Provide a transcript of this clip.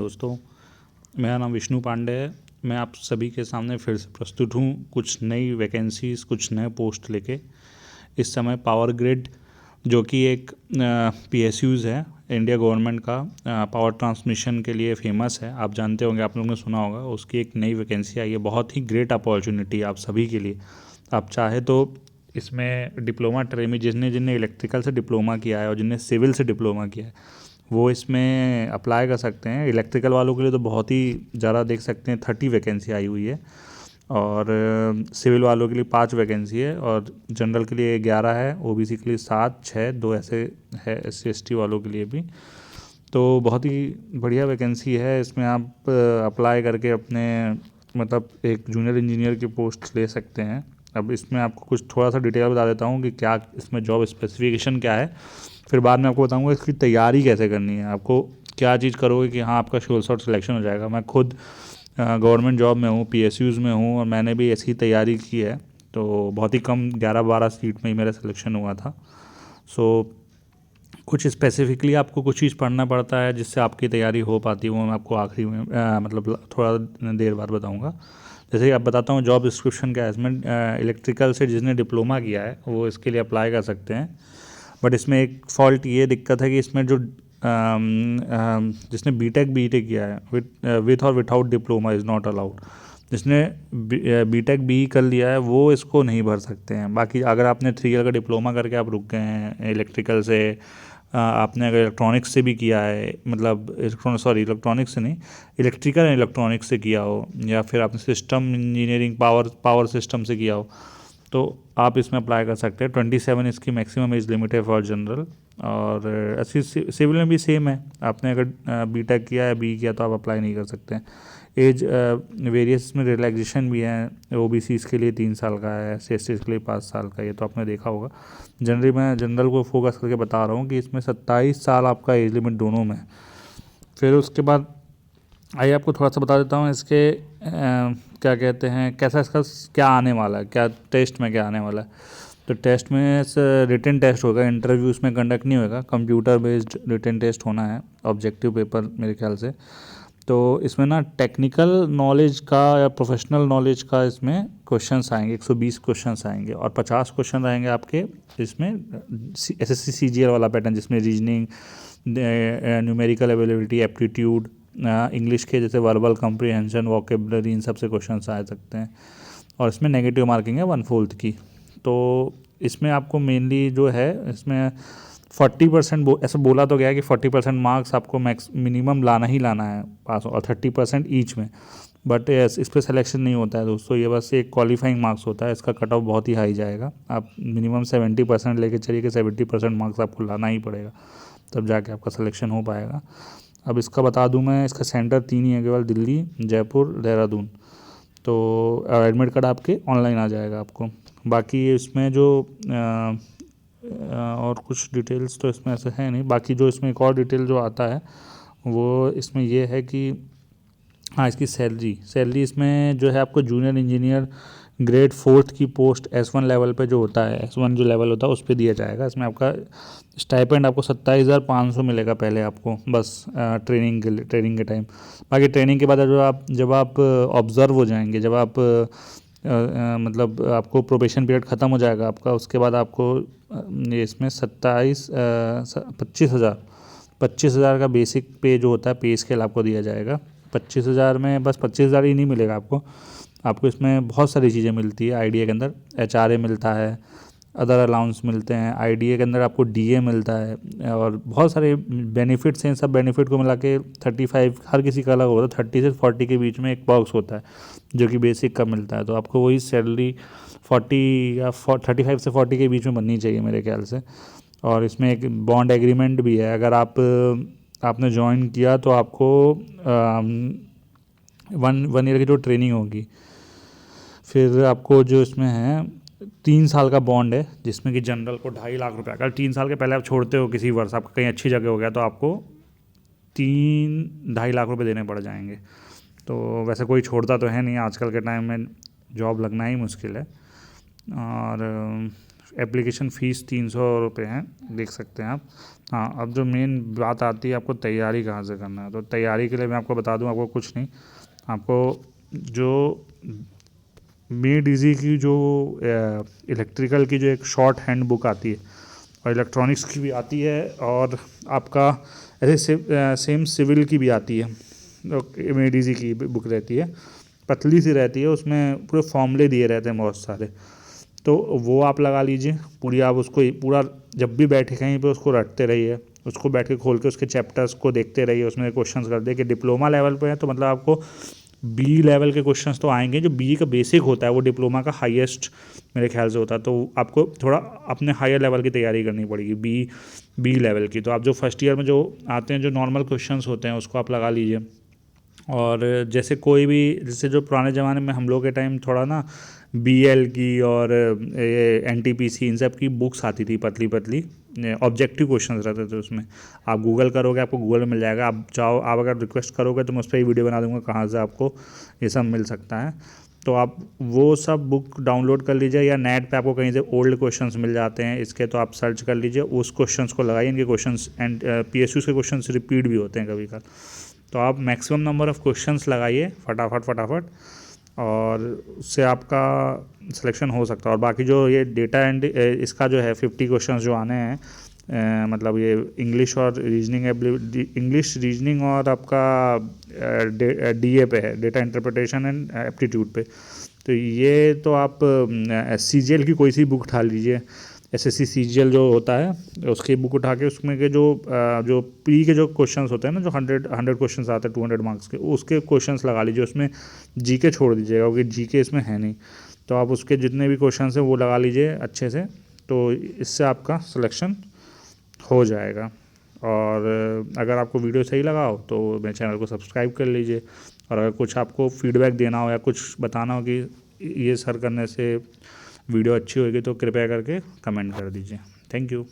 दोस्तों, मेरा नाम विष्णु पांडे है। मैं आप सभी के सामने फिर से प्रस्तुत हूँ कुछ नई वैकेंसीज़, कुछ नए पोस्ट लेके। इस समय पावर ग्रिड जो कि एक पीएसयूज़ है, इंडिया गवर्नमेंट का पावर ट्रांसमिशन के लिए फेमस है। आप जानते होंगे, आप लोगों ने सुना होगा। उसकी एक नई वैकेंसी आई है, बहुत ही ग्रेट अपॉर्चुनिटी आप सभी के लिए। आप चाहे तो इसमें डिप्लोमा ट्रेड में जिसने जिसने इलेक्ट्रिकल से डिप्लोमा किया है और जिसने सिविल से डिप्लोमा किया है वो इसमें अप्लाई कर सकते हैं। इलेक्ट्रिकल वालों के लिए तो बहुत ही ज़्यादा, देख सकते हैं 30 वैकेंसी आई हुई है, और सिविल वालों के लिए 5 वैकेंसी है, और जनरल के लिए 11 है, ओबीसी के लिए 7, 6, 2 ऐसे है, SC ST वालों के लिए भी। तो बहुत ही बढ़िया वैकेंसी है। इसमें आप अप्लाई करके अपने मतलब एक जूनियर इंजीनियर की पोस्ट ले सकते हैं। अब इसमें आपको कुछ थोड़ा सा डिटेल बता देता हूँ कि क्या इसमें जॉब स्पेसिफिकेशन क्या है, फिर बाद में आपको बताऊँगा इसकी तैयारी कैसे करनी है। आपको क्या चीज़ करोगे कि हाँ आपका श्योर शॉट सिलेक्शन हो जाएगा। मैं खुद गवर्नमेंट जॉब में हूँ, PSUs में हूँ, और मैंने भी ऐसी तैयारी की है। तो बहुत ही कम 11-12 सीट में ही मेरा सिलेक्शन हुआ था। सो कुछ स्पेसिफिकली आपको कुछ चीज़ पढ़ना पड़ता है जिससे आपकी तैयारी हो पाती है, वो मैं आपको आखिरी में मतलब थोड़ा देर बाद बताऊंगा। जैसे कि आप बताता हूँ जॉब डिस्क्रिप्शन क्या है। इसमें इलेक्ट्रिकल से जिसने डिप्लोमा किया है वो इसके लिए अप्लाई कर सकते हैं। बट इसमें एक फॉल्ट ये दिक्कत है कि इसमें जो जिसने बीटेक किया है विथ और without diploma is not allowed. जिसने बीटेक बी कर लिया है वो इसको नहीं भर सकते हैं। बाकी अगर आपने 3 ईयर का डिप्लोमा करके आप रुक गए हैं इलेक्ट्रिकल से, आपने अगर इलेक्ट्रॉनिक्स से भी किया है, मतलब इलेक्ट्रॉनिक्स से नहीं, इलेक्ट्रिकल एंड इलेक्ट्रॉनिक्स से किया हो, या फिर आपने सिस्टम इंजीनियरिंग पावर सिस्टम से किया हो, तो आप इसमें अप्लाई कर सकते हैं। 27 इसकी मैक्सिमम एज लिमिट है फॉर जनरल। और ऐसी सिविल में भी सेम है, आपने अगर बीटेक किया है, बी किया, तो आप अप्लाई नहीं कर सकते हैं। एज वेरियस में रिलैक्सेशन भी है। OBCs के लिए 3 साल का है, SC के लिए 5 साल का, ये तो आपने देखा होगा। जनरली मैं जनरल को फोकस करके बता रहा हूँ कि इसमें 27 साल आपका एज लिमिट दोनों में। फिर उसके बाद आइए आपको थोड़ा सा बता देता हूँ इसके क्या कहते हैं, कैसा इसका क्या आने वाला है, क्या टेस्ट में क्या आने वाला है। तो टेस्ट में रिटन टेस्ट होगा, इंटरव्यू इसमें कंडक्ट नहीं होगा, कंप्यूटर बेस्ड रिटन टेस्ट होना है, ऑब्जेक्टिव पेपर मेरे ख्याल से। तो इसमें ना टेक्निकल नॉलेज का या प्रोफेशनल नॉलेज का इसमें क्वेश्चंस आएंगे, 120 क्वेश्चंस आएंगे, और 50 क्वेश्चन रहेंगे आपके इसमें SSC CGL वाला पैटर्न, जिसमें reasoning, numerical ability, aptitude, English के जैसे वर्बल कम्प्रीहेंशन, वोकेबलरी, इन सब से क्वेश्चन आ सकते हैं। और इसमें नेगेटिव मार्किंग है 1/4 की। तो इसमें आपको मेनली जो है इसमें 40% ऐसा बोला तो गया है कि 40% मार्क्स आपको मिनिमम लाना ही लाना है पास, और 30% ईच में। बट इस पर सिलेक्शन नहीं होता है दोस्तों, ये बस एक क्वालिफाइंग मार्क्स होता है। इसका कट ऑफ बहुत ही हाई जाएगा। आप मिनिमम 70% लेके चलिए कि 70% मार्क्स आपको लाना ही पड़ेगा, तब जाके आपका सिलेक्शन हो पाएगा। अब इसका बता दूं मैं, इसका सेंटर 3 ही है केवल, दिल्ली, जयपुर, देहरादून। तो एडमिट कार्ड आपके ऑनलाइन आ जाएगा आपको। बाकी इसमें जो और कुछ डिटेल्स तो इसमें ऐसे है नहीं। बाकी जो इसमें एक और डिटेल जो आता है वो इसमें ये है कि हाँ, इसकी सैलरी इसमें जो है आपको जूनियर इंजीनियर ग्रेड 4th की पोस्ट S1 लेवल पे जो होता है, S1 जो लेवल होता है उस पर दिया जाएगा। इसमें आपका स्टाइपेंड आपको 27,500 मिलेगा पहले आपको, बस ट्रेनिंग के टाइम। बाकी ट्रेनिंग के बाद जब आप ऑब्ज़र्व हो जाएंगे, जब आप मतलब आपको प्रोबेशन पीरियड ख़त्म हो जाएगा आपका, उसके बाद आपको इसमें 25,000 का बेसिक पे जो होता है, पे स्केल आपको दिया जाएगा। 25,000 में बस 25,000 ही नहीं मिलेगा आपको इसमें बहुत सारी चीज़ें मिलती है। आईडीए के अंदर HRA मिलता है, अदर अलाउंस मिलते हैं, आईडीए के अंदर आपको DA मिलता है, और बहुत सारे बेनिफिट्स हैं। सब बेनिफिट को मिला के 35, हर किसी का अलग होता है, 30 से 40 के बीच में एक बॉक्स होता है जो कि बेसिक का मिलता है। तो आपको वही सैलरी 40 या 35 से 40 के बीच में बननी चाहिए मेरे ख्याल से। और इसमें एक बॉन्ड एग्रीमेंट भी है, अगर आपने ज्वाइन किया तो आपको 1 ईयर की जो ट्रेनिंग होगी, फिर आपको जो इसमें है 3 साल का बॉन्ड है, जिसमें कि जनरल को 2.5 लाख रुपये, अगर 3 साल के पहले आप छोड़ते हो किसी वर्ष, आपका कहीं अच्छी जगह हो गया, तो आपको 3-2.5 लाख रुपये देने पड़ जाएंगे। तो वैसे कोई छोड़ता तो है नहीं, आजकल के टाइम में जॉब लगना ही मुश्किल है। और एप्लीकेशन फ़ीस 300 रुपये है, देख सकते हैं आप। हाँ, अब जो मेन बात आती है आपको तैयारी कहाँ से करना है, तो तैयारी के लिए मैं आपको बता दूँ, आपको कुछ नहीं, आपको जो मेड इजी की जो इलेक्ट्रिकल की जो एक शॉर्ट हैंड बुक आती है, और इलेक्ट्रॉनिक्स की भी आती है, और आपका ऐसे सेम सिविल की भी आती है, मेड इजी की बुक रहती है, पतली सी रहती है, उसमें पूरे फॉर्मूले दिए रहते हैं बहुत सारे, तो वो आप लगा लीजिए पूरी। आप उसको पूरा जब भी बैठे कहीं पे उसको रटते रहिए, उसको बैठ के खोल के उसके चैप्टर्स को देखते रहिए, उसमें क्वेश्चंस कर दे कि डिप्लोमा लेवल पे है तो मतलब आपको बी लेवल के क्वेश्चंस तो आएंगे, जो बी का बेसिक होता है वो डिप्लोमा का हाईएस्ट मेरे ख्याल से होता है, तो आपको थोड़ा अपने हायर लेवल की तैयारी करनी पड़ेगी बी लेवल की। तो आप जो फर्स्ट ईयर में जो आते हैं जो नॉर्मल क्वेश्चंस होते हैं उसको आप लगा लीजिए। और जैसे कोई भी, जैसे जो पुराने ज़माने में हम लोग के टाइम थोड़ा ना बीएल की और ये एनटीपीसी इन सब की बुक्स आती थी पतली पतली, ऑब्जेक्टिव क्वेश्चंस रहते थे उसमें। आप गूगल करोगे आपको गूगल में मिल जाएगा, आप चाहो, आप अगर रिक्वेस्ट करोगे तो मैं उस पर ही वीडियो बना दूंगा कहाँ से आपको ये सब मिल सकता है। तो आप वो सब बुक डाउनलोड कर लीजिए, या नेट पे आपको कहीं से ओल्ड क्वेश्चंस मिल जाते हैं इसके, तो आप सर्च कर लीजिए, उस क्वेश्चंस को लगाइए। इनके क्वेश्चंस एंड पीएसयू के क्वेश्चंस रिपीट भी होते हैं कभी कभार, तो आप मैक्सिमम नंबर ऑफ़ क्वेश्चंस लगाइए फटाफट, और उससे आपका सिलेक्शन हो सकता है। और बाकी जो ये डेटा एंड इसका जो है 50 क्वेश्चंस जो आने हैं, मतलब ये इंग्लिश और इंग्लिश रीजनिंग और आपका डीए पे है, डेटा इंटरप्रिटेशन एंड एप्टीट्यूड पे। तो ये तो आप सीजीएल की कोई सी बुक उठा लीजिए, एसएससी सीजीएल जो होता है उसकी बुक उठा के उसमें के जो प्री के जो क्वेश्चंस होते हैं ना, जो 100 क्वेश्चंस आते हैं 200 मार्क्स के, उसके क्वेश्चंस लगा लीजिए। उसमें जीके छोड़ दीजिएगा क्योंकि जीके इसमें है नहीं, तो आप उसके जितने भी क्वेश्चंस हैं वो लगा लीजिए अच्छे से, तो इससे आपका सिलेक्शन हो जाएगा। और अगर आपको वीडियो सही लगा हो तो मेरे चैनल को सब्सक्राइब कर लीजिए, और अगर कुछ आपको फीडबैक देना हो या कुछ बताना हो कि ये सर करने से वीडियो अच्छी होगी तो कृपया करके कमेंट कर दीजिए। Thank you.